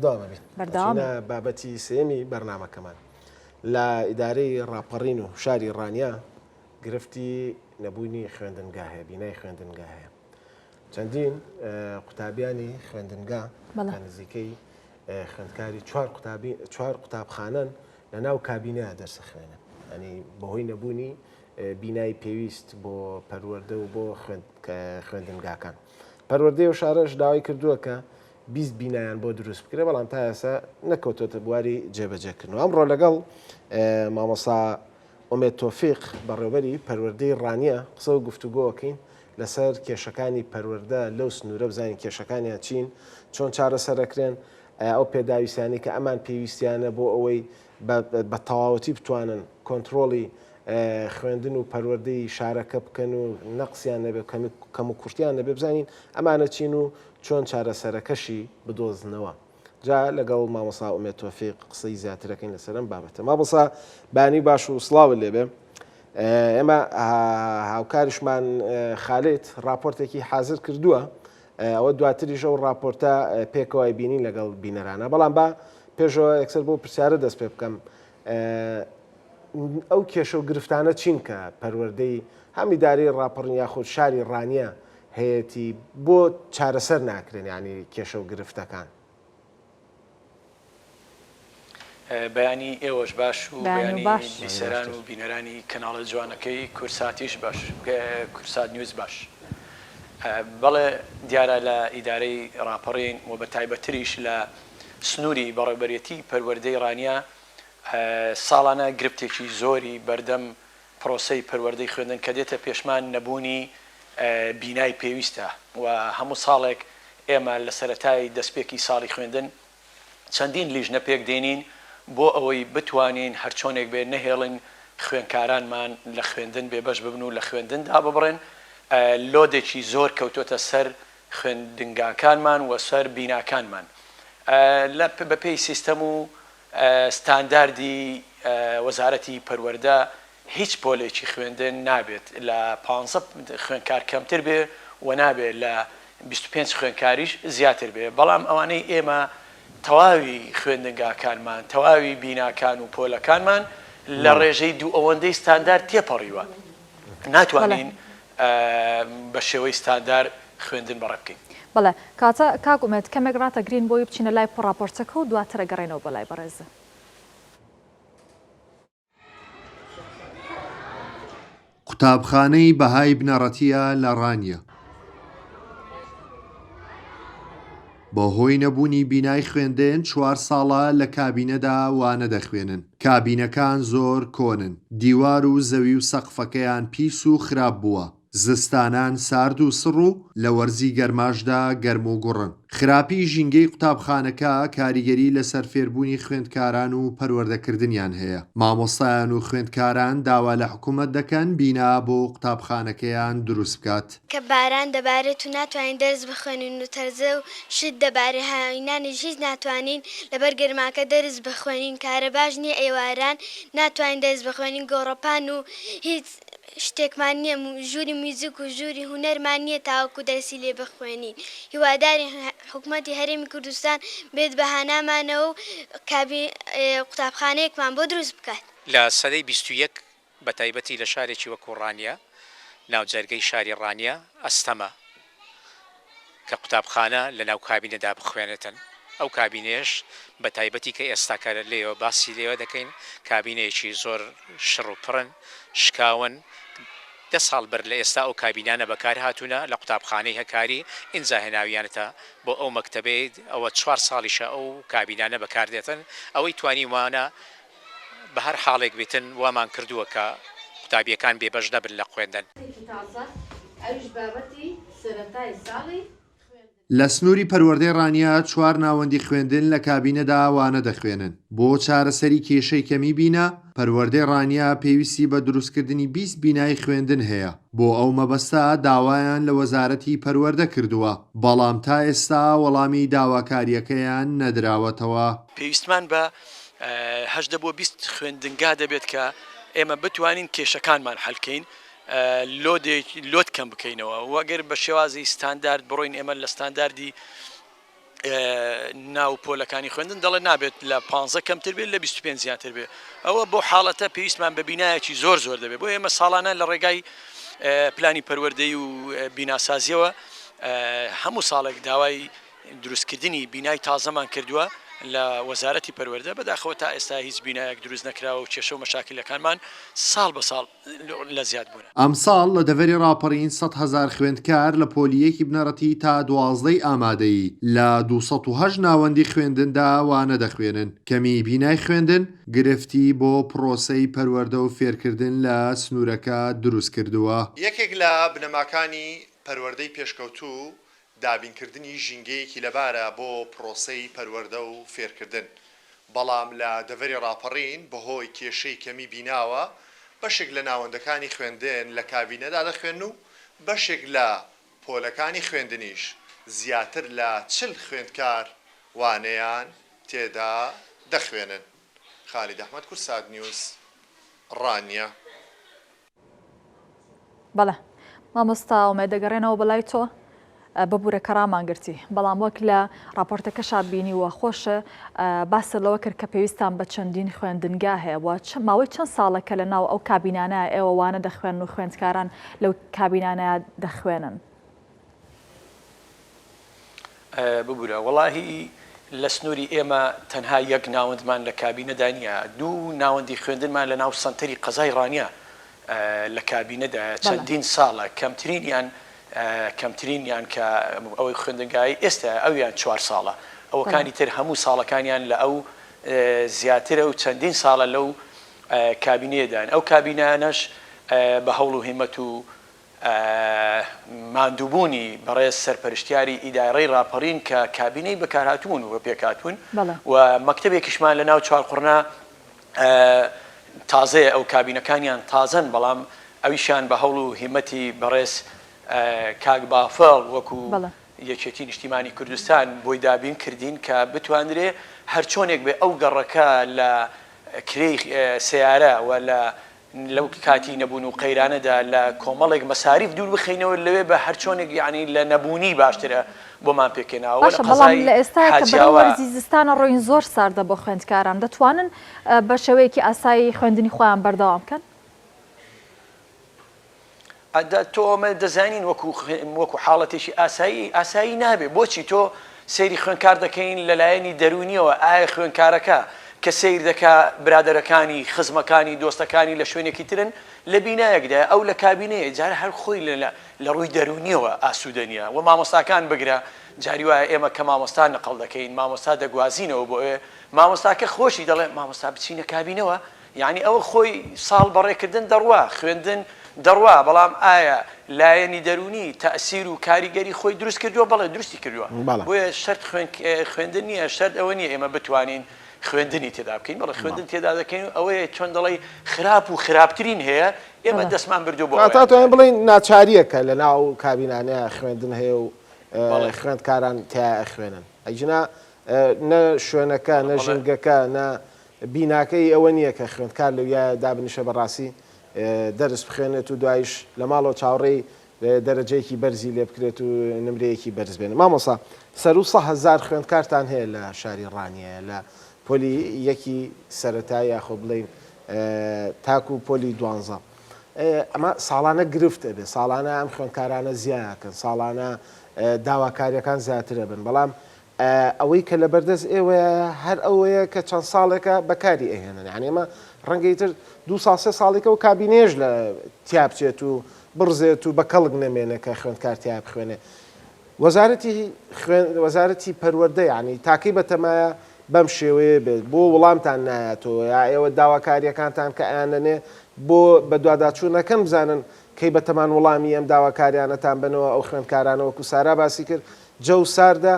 داوام بەردەوام بابەتی سێمی بەرنامەکەمان لە ئیدارەی ڕاپەڕین و شاری ڕانیا گرفتی نەبوونی خوێندنگا هەیە، بینای خوێندنگا هەیە. چەندین قوتابیانی خوێندنگا نزیکەی خوێندکاری چوار قوتابخانەن لە ناو کابینەیە دەرسەخوێنن، ئەنی بەهۆی نەبوونی بینای پێویست بۆ پەروەردە و بۆ خوێندنگاکان. پەروەردەی و شارەش داوای کردووە کە 20 بینایان بۆ دروست بکرێ، بەڵام تا ئێستا نەکەوتۆتە بواری جێبەجێکردنەوە. ئەمڕۆ لەگەڵ مامۆستا ئومێد تۆفیق بەڕێوەبەری پەروەردەی ڕانیە قسە و گفتوگۆکەین لەسەر کێشەکانی پەروەردە لەو سنوورە بزانین کێشەکانیان چین، چۆن چارەسەرەکرێن، ئەو پێداویستانی کە ئەمان پێویستیانە بۆ ئەوەی بە تەواوەتی بتوانن کۆنتترۆڵی خوێندن و پەروەردەی شارەکە بکەن و نەقسییان نەبێ کەم و کورتیان نەبێ بزانین ئەمانە چین و چۆن چارەسەرەکەشی بدۆزنەوە. جا لەگەڵ مامۆستا ئومێد تۆفیق قسەی زیاترەکەین لەسەرم بابەتە. مامۆستا بانی باش و سڵاو لێبێ. ئێمە هاوکاریشمان خالێت راپۆرتێکی حازر کردووە، ئەوە دواتریش ئەو راپۆرتە پێکەوەی بینین لەگەڵ بینەرانە، بەڵام با پێشەوە یەکسەر بۆ پرسیارە دەست پێ بکەم. ئەو کێشە و گرفتانە چین کە پەروەردەی هەم ئیدارەی ڕاپەڕین یاخود شاری ڕانیە هەیەی بۆ چارەسەر ناکرێن، ینی کێشە و گرفتەکان؟ بەیانی ئێوەش باش و بەیانی بیسەران و بینەرانی کەناڵە جوانەکەی کورساتیش باش، کورسات نیوز باش. بەڵێ دیارە لە ئیدارەی ڕاپەڕین و بە تایبەتریش لە سنووری بەڕێوەبەرێتی پەروەردەی ڕانیا ساڵانە گرفتێکی زۆری بەردەم پرۆسەی پەروەردەی خوێندن کە دێتە پێشمان نەبوونی بینای پێویستە و هەموو ساڵێک ئێمە لە سەرەتای دەستپێکی ساڵی خوێندن چەندین لیژنە پێک دێنین بۆ ئەوەی بتوانین هەرچۆنێک بێ نەهێڵن خوێندکارانمان لە خوێندن بێبەش ببن و لە خوێندندا ببڕێن. لۆدێکی زۆر کەوتۆتە سەر خوێندنگاکانمان و سەر بیناکانمان بەپێی سیستەم و ستانداردی وەزارەتی پەروەردە هیچ پۆلێکی خوێندن نابێت لە 15 خوێندکار کەمتر بێ و نابێت لە 25 خوێندکاریش زیاتر بێ. بەڵام ئەوانەی ئێمە تەواوی خوێندنگاکانمان، تەواوی بیناکان و پۆلەکانمان لە ڕێژەی دوو ئەوەندەی ستاندار تێپەڕیوە، ناتوانین بە شێوەی ستاندار خوێندن بەڕێ بکەین. بەڵێ کاتە کاکومێت کەمێک ڕاتە گرین بۆی بچینە لای پڕاپۆرتەکە و دواترە گەڕێنەوە بە لای بەڕێزە. قوتابخانەی بەهای بنەڕەتیە لە ڕانیە. بۆ هۆی نەبوونی بینای خوێندن 4 ساڵە لە کابینەدا وانە دەخوێنن. کابینەکان زۆر کۆنن، دیوار و زەوی و سەقفەکەیان پیس و خراپ بووە. زستانان سارد و سڕ و لە وەرزی گەرماشدا گەرم و گوڕن. خراپی ژینگەی قوتابخانەکە کاریگەری لەسەر فێربوونی خوێندکاران و پەروەردەکردنیان هەیە. مامۆستایان و خوێندکاران داوا لە حکوومەت دەکەن بینا بۆ قوتابخانەکەیان دروست بکات. کە باران دەبارێت و ناتوانین دەرس بخوێنین و تەرزە و شت دەبارێ هاوینانیش هیچ ناتوانین لەبەر گەرماکە دەرس بخوێنین. کارە باش نییە، ئێواران ناتوانین دەرس بخوێنین، گۆڕەپان و هیچ شتێکمان نییە، ژووری میوزیک و ژووری هونەرمان نییە تاوەکو دەرسی لێ بخوێنین. هیواداری حکوومەتی هەرێمی کوردستان بێت بەهانامانەوە و قوتابخانەیەکمان بۆ دروست بکات. لە سەدەی 21 بە تایبەتی لە شارێکی وەکو ڕانیە، ناوجەرگەی شاری ڕانیە ئەستەمە کە قوتابخانە لە ناو کابینەدا بخوێنێتن. ئەو کابینێش بە تایبەتی کە ئێستاکە لێەوە باسی لێوە دەکەین، کابینەیەکی زۆر شڕ و پڕن شکاون. 10 ساڵ بەر لە ئێستا ئەو کابینانە بەکار هاتوونە لە قوتابخانەی هەکاری ئینجا هێناویانەتە بۆ ئەو مەکتەبێت. ئەوە 4 ساڵیشە ئەو کابینانە بەکاردێتن. ئەوەی توانی وانە بە هەر حاڵێک بێتن وامان کردووە کە قوتابیەکان بێبەش دەبن لە خوێندن. لە سنووری پەروەردەی ڕانیا 4 ناوەندی خوێندن لە کابینەدا وانە دەخوێنن. بۆ چارەسەری کێشەی کەمی بینە، پەروەردەی ڕانیا پێویستی بە دروستکردنی 20 بینای خوێندن هەیە. بۆ ئەو مەبەستە داوایان لە وەزارەتی پەروەردە کردووە، بەڵام تا ئێستا وەڵامی داواکاریەکەیان نەدراوەتەوە. پێویستمان بە 18 بۆ 20 خوێندنگا دەبێت کە ئێمە بتوانین کێشەکانمان حەلکەین، لۆت کەم بکەینەوە. وەگەر بە شێوازی ستاندارد بڕۆین ئێمە لە ستانداردی ناو پۆلەکانی خوێندن دەڵێ نابێت لە 15 کەمتر بێت لە 25 زیاتر بێت ئەوە بۆ حاڵەتە پێویستمان بە بینایەکی زۆر دەبێت بۆ ئێمە ساڵانە لە ڕێگای پلانی پەروەردەی و بیناسازیەوە هەموو ساڵێک داوای دروستکردنی بینای تازەمان کردووە لە وەزارەتی پەروەردە بەداخەوە تا ئێستا هیچ بینایەک دروست نەکراوە و کێشە و مەشاکلەکانمان ساڵ بە ساڵ لە زیاد بوون. ئەمساڵ لە دەڤەری ڕاپەڕین 100,000 خوێندکار لە پۆلیەکی بنەڕەتی تا 12 ئامادەی لە 208 ناوەندی خوێندندا وانە دەخوێنن. کەمی بینای خوێندن گرفتی بۆ پرۆسەی پەروەردە و فێرکردن لە سنوورەکە دروست کردووە. یەکێک لە بنەماکانی پەروەردەی پێشکەوتوو دابینکردنی ژینگەیەکی لەبارە بۆ پرۆسەی پەروەردە و فێرکردن، بەڵام لە دەڤەری ڕاپەڕین بەهۆی کێشەی کەمی بیناوە بەشێک لە ناوەندەکانی خوێندن لە کابینەدا دەخوێن و بەشێک لە پۆلەکانی خوێندنیش زیاتر لە 40 خوێندکار وانەیان تێدا دەخوێنن. خالید ئەحمەد، کورسات نیوز، ڕانیە. بەڵێ مامۆستا ئەومێ دەگەڕێنەوە بەلای تۆ ببوورە کەڕامانگرتی، بەڵام وەک لە راپۆرتەکەشا بینیوە خۆشە باسە لەوە کرد کە پێویستان بە چەندین خوێندنگا هەیە و ماوەی چەند ساڵەکە لە ناو ئەو کابینانە ئێوە وانە دەخوێن و خوێندکاران لەو کابینانە دەخوێنن. ببوورە وەڵاهی لە سنووری ئێمە تەنها یەک ناوەندمان لە کابینەدا نیە، دوو ناوەندی خوێندنمان لە ناو سەنتەری قەزای ڕانیە لە کابینەدا چەندین ساڵە کەمترینیان کە ئەوەی خوێندنگایی ئێستا ئەویان 4 ساڵە، ئەوەکانی تر هەموو ساڵەکانیان لە ئەو زیاترە و چەندین ساڵە لەو کابینەیەدان. ئەو کابینانەش بە هەوڵ و هیمەت و ماندووبوونی بەڕێز سەرپەرشتیاری ئیدارەی ڕاپەڕین کە کابینەی بەکارهاتوون و پێکهاتوون و مەکتەبێکیشمان لە ناو چوارقوڕنا تازەیە، ئەو کابینەکانیان تازەن، بەڵام ئەویشان بە هەوڵ و هیمەتی بەڕێز کاک بافەڵ وەکو یەکێتی نیشتیمانی کوردستان بۆی دابین کردین کە بتوانرێ هەر چۆنێک بێ ئەو گەڕەکە لە کرێی سیارە و لەو کاتی نەبوون و قەیرانەدا لە کۆمەڵێک مەساریف دوور بخینەوە لەوێ بە هەر چۆنێک یعنی لە نەبوونی باشترە بۆمان پێکەناوە. باشە، بەڵام لە ئێستا کە بەرەو وەرزی زستانە ڕۆین زۆر ساردە بۆ خوێندکاران دەتوانن بە شێوەیەکی ئاسایی خوێندنی خۆیان بەردەوام بکەن؟ تۆ ئەمە دەزانین وەکو حاڵەتێکی ئاسایی نابێ. بۆچی تۆ سەیری خوێندکار دەکەین لەلایەنی دەرونیەوە؟ ئایا خوێندکارەکە کە سیر دەکا برادەرەکانی خزمەکانی دۆستەکانی لە شوێنێکی ترن لە بینایەکدا ئەو لە کابینەیە جارە هەر خۆی لە ڕووی دەرونیەوە ئاسوودەنیە و مامۆستاکان بگرە جاری وایە ئێمە کە مامۆستا نەقڵ دەکەین مامۆستا دەگوازینەوە بۆ مامۆستاکە خۆشی دەڵێ مامۆستا بچینە کابینەوە، یعنی ئەوە خۆی ساڵ بەڕێکردن دەڕوا خوێندن دەڕوا، بەڵام ئایا لایەنی دەرونی تەسیر و کاریگەری خۆی دروست کردووە؟ بەڵێ دروستی کردووە. بۆیە شەرت خوێندن نییە، شەرت ئەوە نییە ئێمە بتوانین خوێندنی تێدا بکەین، بەڵێ خوێندن تێدا دەکەین و ئەوەیە چۆن دەڵێ خراپ و خراپترین هەیە ئێمە دەستمان بردو بۆ تاتوانین بڵین ناچاریەکە لە ناو کابینانەیە خوێندن هەیە و خوێندکاران تیا خوێنن. ئەیجنا نە شوێنەکە نە ژنگەکە نە بیناکەی ئەوە نییە کە خوێندکار لەویە دابنیشە بەڕاستی دەرس بخوێنێت و دوایش لە ماڵەوە چاوەڕێی دەرەجەیەکی بەرزی لێ بکرێت و نمرەیەکی بەرز بێنێت. مامۆستا سەر و 100,000 خوێندکارتان هەیە لە شاری ڕانیە لە پۆلی یەکی سەرەتایی یاخۆ بڵێن تاکو و پۆلی 12 ئەمە ساڵانە گرفتە بێ، ساڵانە ئەم خوێندکارانە زیادکەن، ساڵانە داواکاریەکان زیاترە بن، بەڵام ئەوەی کە لە بەردەست ئێوەیە هەر ئەوەیە کە چەند ساڵێکە بەکاری ئەهێنن، یعنی ئەمە ڕەنگەی تر 2 ساڵ 3 ساڵێکە و کابینێژ لە تیا بچێت و بڕزێت و بە کەڵک نەمێنە کە خوێندکار تیا بخوێنێ. وەزارەتی پەروەردە یعنی تاکەی بەتەمایە بەم شێوەیە بێت بۆ وەڵامتان نایەتەوە یا ئێوە داواکاریەکانتان کە ئەیانەنێ بۆ بە دوواداچوونەکەم بزانن کەی بەتەمان وەڵامی ئەم داواکاریانەتان بنەوە ئەو خوێندکارانەوە وەکو سارا باسی کرد جەو ساردا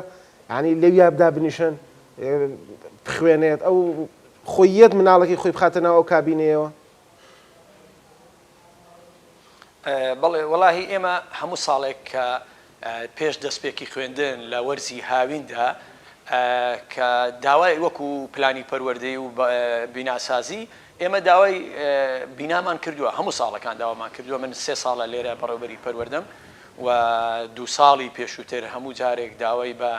ینی لەویا بدا بنیشن بخوێنێت ئەو خۆیەت مناڵێکی خۆی بخاتە ناو ئەو کابینەیەوە. بەڵێ وەڵاهی ئێمە هەموو ساڵێک کە پێش دەستپێکی خوێندن لە وەرزی هاویندا کە داوای وەکو پلانی پەروەردەی و بیناسازی ئێمە داوای بینامان کردووە، هەموو ساڵەکان داوامان کردووە. من 3 ساڵە لێرە بەڕێوەبەری پەروەردەم و 2 ساڵی پێشووتر هەموو جارێک داوای بە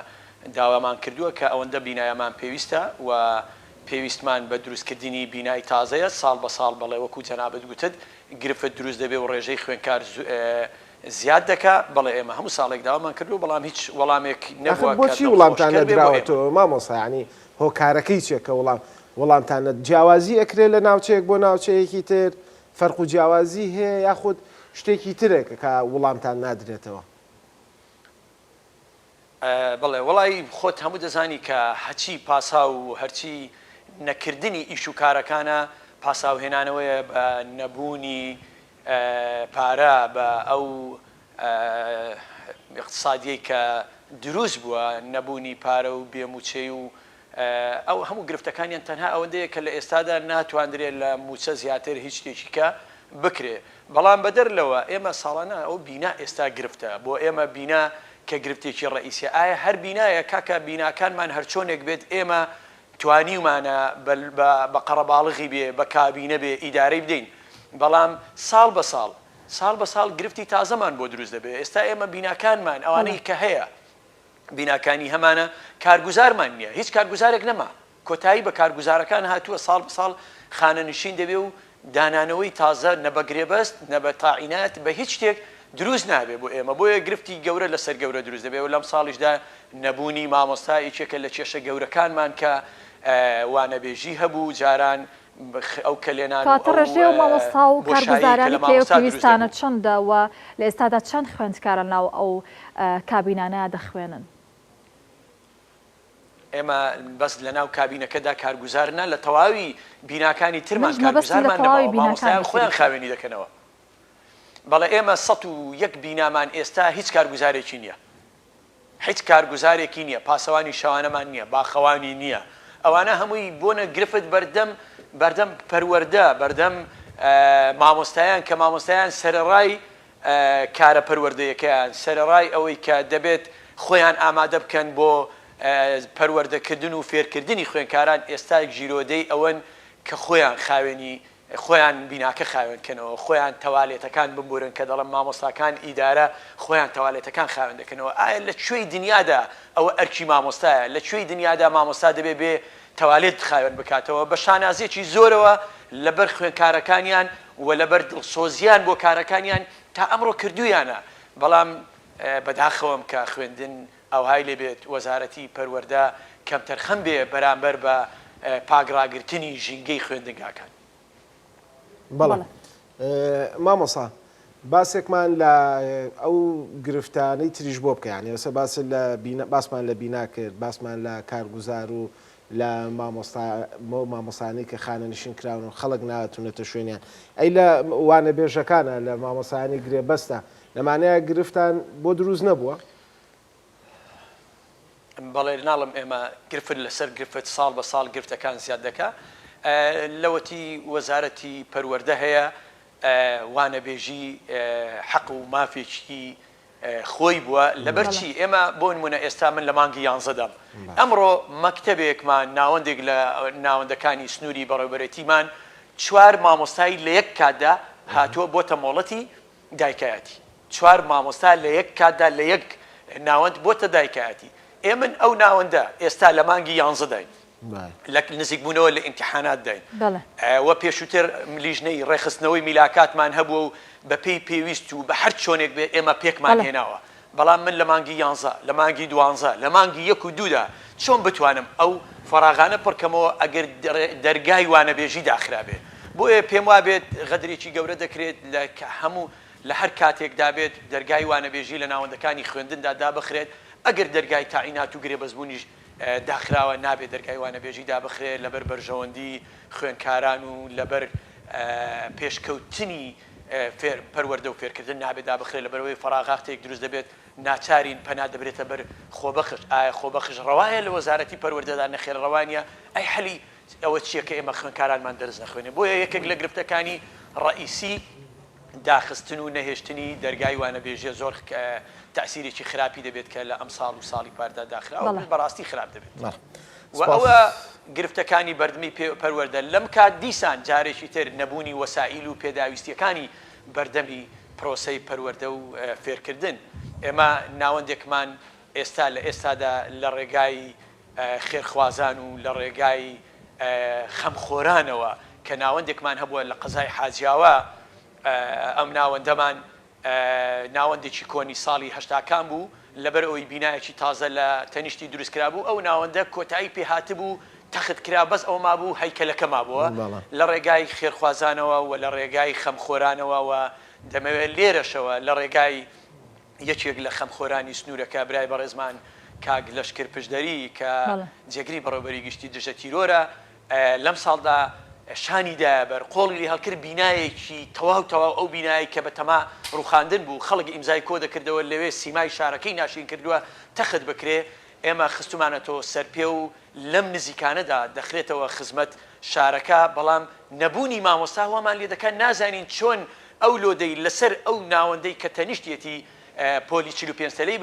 داوامان کردووە کە ئەوەندە بینایەمان پێویستە و پێویستمان بە دروستکردنی بینای تازەیە ساڵ بە ساڵ بەڵێ وەکو جەنابەت گوتت گرفت دروست دەبێ و ڕێژەی خوێنکار زیاد دەکا بەڵێ ئێمە هەموو ساڵێک داوامان کردو بەڵام هیچ وەڵامێک نەبووە بۆچی وڵامتان نەدراوەتەوە مامۆستا ینی هۆکارەکەی چێکە وەڵامتانە جیاوازی ئەکرێ لە ناوچەیەک بۆ ناوچەیەکی تر فەرق و جیاوازی هەیە یاخود شتێکی ترێکە کە وڵامتان نادرێتەوە بەڵێ وڵی خۆت هەموو دەزانی کە هەچی پاسا و هەرچی نەکردنی ئیش و کارەکانە پاساوهێنانەوەیە بە نەبوونی پارە بە ئەو اقتصادیەی کە دروست بووە نەبوونی پارە و بێموچەی و ئەو هەموو گرفتەکانیان تەنها ئەوەندەیە کە لە ئێستادا ناتوانرێت لە موچە زیاتر هیچ شتێکیکە بکرێ بەڵام بەدەرلەوە ئێمە ساڵانە ئەو بینا ئێستا گرفتە بۆ ئێمە بینا کە گرفتێکی ڕئیسیە ئایا هەر بینایە کاکە بیناکانمان هەرچۆنێک بێت ئێمە توانیمانە بە قەڕەباڵغی بێ بە کابینە بێ ئیدارەی بدەین بەڵام ساڵ بە ساڵ گرفتی تازەمان بۆ دروست دەبێت ئێستا ئێمە بیناکانمان ئەوانەی کە هەیە بیناکانی هەمانە کارگوزارمان نییە هیچ کارگوزارێک نەما کۆتایی بە کارگوزارەکان هاتووە ساڵ بە ساڵ خانەنشین دەبێ و دانانەوەی تازە نەبە گرێبەست نەبە تاعینات بە هیچ شتێک دروست نابێ بۆ ئێمە بۆیە گرفتی گەورە لەسەر گەورە دروست دەبێت و لەم ساڵیشدا نەبوونی مامۆستایەکێکە لە کێشە گەورەکانمان کە وانەبێژی هەبوو جاران ئەو کەلێنان ڕێژێ و مامۆستا و کارگوزارانی پێویستانە چەندە و لە ئێستادا چەند خوێندکارە ناو ئەو کابینانەیە دەخوێنن ئێمە بەس لە ناو کابینەکەدا کارگوزارنە لە تەواوی بیناکانی ترمان کارگوزارمان مامۆستایان خۆیان خاوێنی دەکەنەوە بەڵێ ئێمە 101 بینامان ئێستا هیچ کارگوزارێکی نییە هیچ کارگوزارێکی نییە پاسەوانی شەوانەمان نییە باخەوانی نییە ئەوانە هەمووی بۆنە گرفت بەردەم پەروەردە بەردەم مامۆستایان کە مامۆستایان سەرڕای کارە پەروەردەیەکەیان سەرڕای ئەوەی کە دەبێت خۆیان ئامادە بکەن بۆ پەروەردەکردن و فێرکردنی خوێنکاران ئێستا ژیرۆدەی ئەوەن کە خۆیان خاوێنی خۆیان بیناکە خاوێنکەنەوە خۆیان تەوالێتەکان بمبورن کە دەڵم مامۆستاکان ئیدارە خۆیان تەوالێتەکان خاوێن دەکەنەوە ئایا لە کوێی دنیادا ئەوە ئەرکی مامۆستایە لە کوێی دنیادا مامۆستا دەبێ بێ تەوالێت خاوێن بکاتەوە بە شانازیەکی زۆرەوە لەبەر خوێنکارەکانیان و لەبەر دڵسۆزیان بۆ کارەکانیان تا ئەمڕۆ کردویانە بەڵام بەداخەوەم کە خوێندن ئەوهای لێ بێت وەزارەتی پەروەردە کەمتەر خەم بێ بەرامبەر بە پاگڕاگرتنی ژینگەی خوێندنگاکان بەڵێ مامۆسا باسێکمان لە ئەو گرفتانەی تریش بۆ بکەیان ئێستا باسمان لە بینا کرد باسمان لە کارگوزار و لە مامۆسانی کە خانەنشین کراون و خەڵک ناتونێتە شوێنیان ئەی لە وانە بێژەکانە لە مامۆسانی گرێبەستە لەمانەیە گرفتان بۆ دروست نەبووە بەڵێ ناڵم ئێمە گرفت لەسەر گرفت ساڵ بە ساڵ گرفتەکان زیاد دەکا لەوەتی وەزارەتی پەروەردە هەیە وانەبێژی حەق و مافێکی خۆی بووە لەبەرچی ئێمە بۆ نمونە ئێستا من لە مانگی 11دام ئەمڕۆ مەکتەبێکمان ناوەندێک لە ناوەندەکانی سنووری بەڕێوەبەرەتیمان 4 مامۆستایی لە یەک کاتدا هاتووە بۆتە مۆڵەتی دایکایەتی 4 مامۆستا لە یەک کاتدا لە یەک ناوەند بۆتە دایکایەتی ئێمن ئەو ناوەندە ئێستا لە مانگی 11 داین لە نزیکبوونەوە لە ئیمتیحانات داین وە پێشووتر لیژنەی ڕێخستنەوەی میلاکاتمان هەبووە و بە پێی پێویست و بە هەر چۆنێک بێ ئێمە پێکمان هێناوە بەڵام من لە مانگی 11 لە مانگی 12 لە مانگی 1 و 2دا چۆن بتوانم ئەو فەراغانە پڕکەمەوە ئەگەر دەرگای وانەبێژی داخرا بێ بۆیە پێم وا بێت غەدرێکی گەورە دەکرێت لە هەموو لە هەر کاتێکدا بێت دەرگای وانەبێژی لە ناوەندەکانی خوێندندا دابخرێت ئەگەر دەرگای تاعینات و گرێبەزبوونیش داخراوە نابێت دەرگای وانەبێژی دابخرێت لەبەر بەرژەوەندی خوێنکاران و لەبەر پێشکەوتنی پەروەردە و فێرکردن نابێت دابخرێت لەبەرەوەی فەراغاختێک دروست دەبێت ناچارین پەنا دەبرێتە بەر خۆبەخش ئایا خۆبەخش ڕەوایە لە وەزارەتی پەروەردەدا نەخێر ڕەوانیە ئەی حەلی ئەوە چییە کە ئێمە خوێنکارانمان دەرز نەخوێنێ بۆیە یەکێک لە گرفتەکانی ڕئیسی داخستن و نەهێشتنی دەرگای وانەبێژیە زۆر تەسیرێکی خراپی دەبێت کە لە ئەم ساڵ و ساڵی پاردا داخراوە بەڕاستی خراپ دەبێت و ئەوە گرفتەکانی بەردەمی پەروەردە لەم کات دیسان جارێکی تر نەبوونی وەسائیل و پێداویستیەکانی بەردەمی پرۆسەی پەروەردە و فێرکردن ئێمە ناوەندێکمان ئێستا لە ئێستادا لە ڕێگای خێرخوازان و لە ڕێگای خەمخۆرانەوە کە ناوەندێکمان هەبووە لە قەزای حاجیاوە ئەم ناوەندەمان ناوەندێکی کۆنی ساڵی هەشتاکان بوو لەبەر ئەوەی بینایەکی تازە لە تەنیشتی دروستکرا بوو ئەو ناوەندە کۆتایی پێهاتە بوو تەخت کرا بەس ئەو مابوو هەیکەلەکە مابووە لە ڕێگای خێرخوازانەوە و لە ڕێگای خەمخۆرانەوە و دەمەوێت لێرەشەوە لە ڕێگای یەکێک لە خەمخۆرانی سنوورەکە برای بەڕێزمان کاک لەشکر پشدەری کە جێگری بەڕێوەبەری گشتی دژە تیرۆرە لەم ساڵدا شانیدا بەر قۆڵی لێ هەڵکرد بینایەکی تەواو ئەو بینایی کە بە تەما ڕوخاندن بوو خەڵک ئیمزای کۆ دەکردەوە لەوێ سیمای شارەکەی ناشین کردووە تەخت بکرێ ئێمە خستومانەتەوە سەرپێ و لەم نزیکانەدا دەخرێتەوە خزمەت شارەکە بەڵام نەبوونی مامۆستا وامان لێ دەکەن نازانین چۆن ئەو لۆدەی لەسەر ئەو ناوەندەی کە تەنیشتێتی پۆلی 45 سەلەی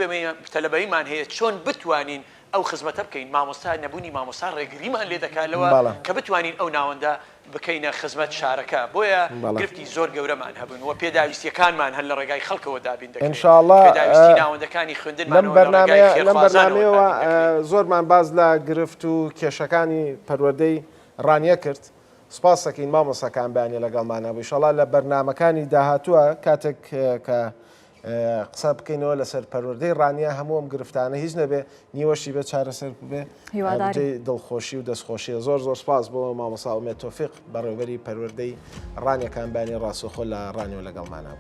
تەلەبەریمان هەیە چۆن بتوانین ئەو خزمەتە بکەین مامۆستا نەبوونی مامۆستا ڕێگریمان لێ دەکاتەوە کە بتوانین ئەو ناوەندە بکەینە خزمەت شارەکە بۆیە گرفتی زۆر گەورەمان هەبوون و پێداویستیەکانمان هەر لە ڕێگای خەڵکەوە دابین دەکەین ئینشاءالله پێداویستی ناوەندەکانی خوێندنمان لەم بەرنامەیەوە زۆرمان باز لە گرفت و کێشەکانی پەروەردەی ڕانیە کرد سپاس دەکەین مامۆستاکان بەیانێ لەگەڵمانە بوو ئینشاءالله لە بەرنامەکانی داهاتووە کاتێک کە قسە بکەینەوە لەسەر پەروەردەی ڕانیە هەموو ئەم گرفتانە هیچ نەبێ نیوەشی بێ چارەسەر بێ دڵخۆشی و دەستخۆشی زۆر سپاس بۆ مامۆستا ئومێد تۆفیق بەڕێوەبەری پەروەردەی ڕانیەکان بەیانی ڕاستەوخۆ لە ڕانیەوە لەگەڵمانە.